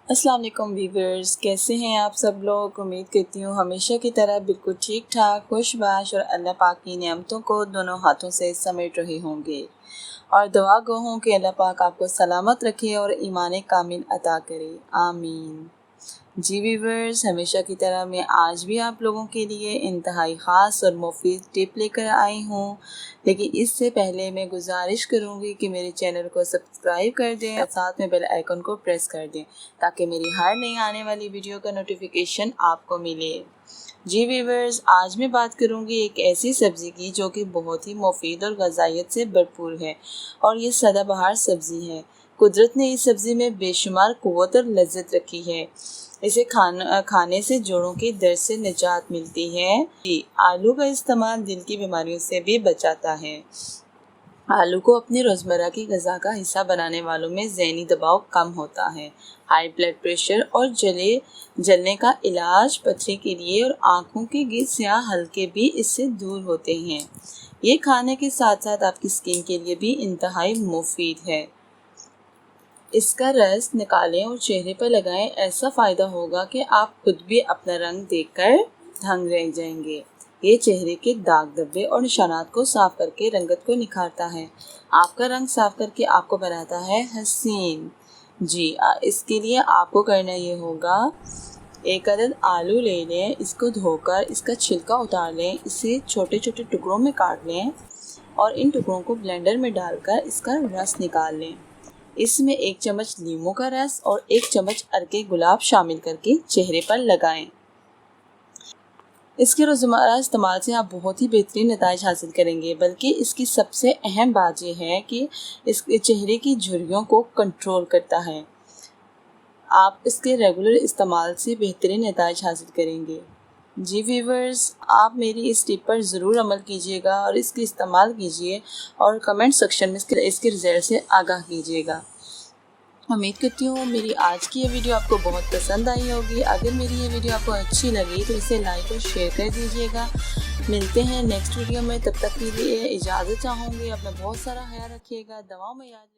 अस्सलाम वालेकुम व्यूवर्स, कैसे हैं आप सब लोग। उम्मीद करती हूँ हमेशा की तरह बिल्कुल ठीक ठाक, खुशबाश और अल्लाह पाक की नेमतों को दोनों हाथों से समेट रहे होंगे। और दुआ गो हूँ कि अल्लाह पाक आपको सलामत रखे और ईमान कामिल अता करे, आमीन। जी व्यूवर्स, हमेशा की तरह मैं आज भी आप लोगों के लिए इंतहाई ख़ास और मुफीद टिप लेकर आई हूँ। लेकिन इससे पहले मैं गुजारिश करूँगी कि मेरे चैनल को सब्सक्राइब कर दें और साथ में बेल आइकन को प्रेस कर दें ताकि मेरी हर नई आने वाली वीडियो का नोटिफिकेशन आपको मिले। जी व्यूवर्स, आज मैं बात करूँगी एक ऐसी सब्ज़ी की जो कि बहुत ही मुफीद और ग़िज़ाइयत से भरपूर है और ये सदाबहार सब्ज़ी है। कुदरत ने इस सब्ज़ी में बेशुमार क़ुव्वत और लज्जत रखी है। इसे खाने से जोड़ों के दर्द से निजात मिलती है। आलू का इस्तेमाल दिल की बीमारियों से भी बचाता है। आलू को अपनी रोज़मर्रा की ग़िज़ा का हिस्सा बनाने वालों में ज़हनी दबाव कम होता है। हाई ब्लड प्रेशर और जलने का इलाज, पथरी के लिए और आँखों के गिर स्याह हल्के भी इससे दूर होते हैं। ये खाने के साथ साथ आपकी स्किन के लिए भी इंतहाई मुफीद है। इसका रस निकालें और चेहरे पर लगाएं, ऐसा फ़ायदा होगा कि आप खुद भी अपना रंग देखकर दंग रह जाएंगे। ये चेहरे के दाग धब्बे और निशानात को साफ करके रंगत को निखारता है। आपका रंग साफ करके आपको बनाता है हसीन। जी इसके लिए आपको करना ये होगा, एक अदद आलू ले लें, इसको धोकर इसका छिलका उतार लें, इसे छोटे छोटे टुकड़ों में काट लें और इन टुकड़ों को ब्लेंडर में डालकर इसका रस निकाल लें। इसमें 1 चम्मच नींबू का रस और 1 चम्मच अर्के गुलाब शामिल करके चेहरे पर लगाएं। इसके रोज़मर्रा इस्तेमाल से आप बहुत ही बेहतरीन नताइज हासिल करेंगे। बल्कि इसकी सबसे अहम बात यह है कि इसके चेहरे की झुर्रियों को कंट्रोल करता है। आप इसके रेगुलर इस्तेमाल से बेहतरीन नताइज हासिल करेंगे। जी व्यूवर्स, आप मेरी इस टिप पर ज़रूर अमल कीजिएगा और इसके इस्तेमाल कीजिए और कमेंट सेक्शन में इसके रिज़ल्ट से आगाह कीजिएगा। उम्मीद करती हूँ मेरी आज की ये वीडियो आपको बहुत पसंद आई होगी। अगर मेरी ये वीडियो आपको अच्छी लगी तो इसे लाइक और शेयर कर दीजिएगा। मिलते हैं नेक्स्ट वीडियो में, तब तक के लिए इजाज़त चाहूँगी। अपना बहुत सारा ख्याल रखिएगा, दवाओं में याद